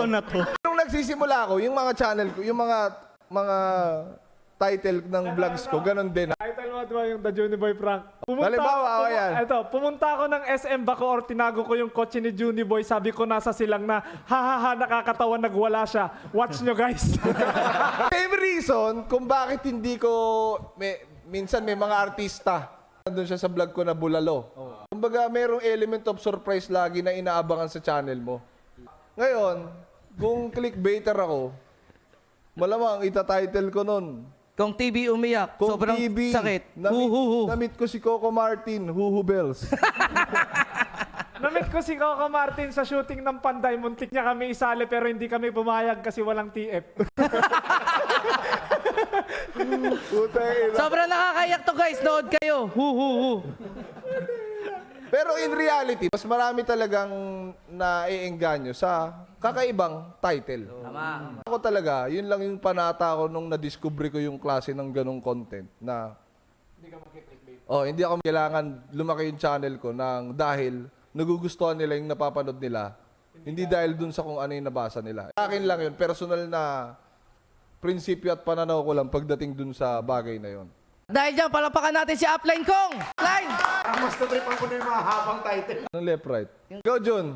Ito na to. Nung nagsisimula ako, yung mga channel ko, yung mga title ng vlogs ko, ganun din. Title mo diba yung The Juniboy Prank? Halimbawa, yan. Pumunta ako ng SM Bacoor, tinago ko yung kotse ni Juniboy, sabi ko nasa silang na, hahaha, nakakatawa, nagwala siya. Watch nyo guys. Same reason kung bakit hindi ko, minsan may mga artista, nandun siya sa vlog ko na bulalo. Kumbaga, merong element of surprise lagi na inaabangan sa channel mo. Ngayon, kung clickbaiter ako, malamang itatitle ko nun. Kung TV umiyak, Kung sobrang TV, sakit. Huhuhu. namit ko si Coco Martin, Huhu Bells. Namit ko si Coco Martin sa shooting ng Panday. Muntik niya kami isali pero hindi kami pumayag kasi walang TF. Sobrang nakakayak to guys. Nood kayo. Huhuhu. Pero in reality, mas marami talagang naiengganyo sa kakaibang title. Tama. Ako talaga, yun lang yung panata ko nung na-discover ko yung klase ng ganong content na hindi ako kailangan lumaki yung channel ko dahil nagugustuhan nila yung napapanood nila. Hindi dahil dun sa kung ano yung nabasa nila. Sa akin lang yun, personal na prinsipyo at pananaw ko lang pagdating dun sa bagay na yun. Dahil dyan, palapakan natin si Upline Kong. Upline! Ang mas natripan ko na yung mga habang title. Left, right. Go, Jun.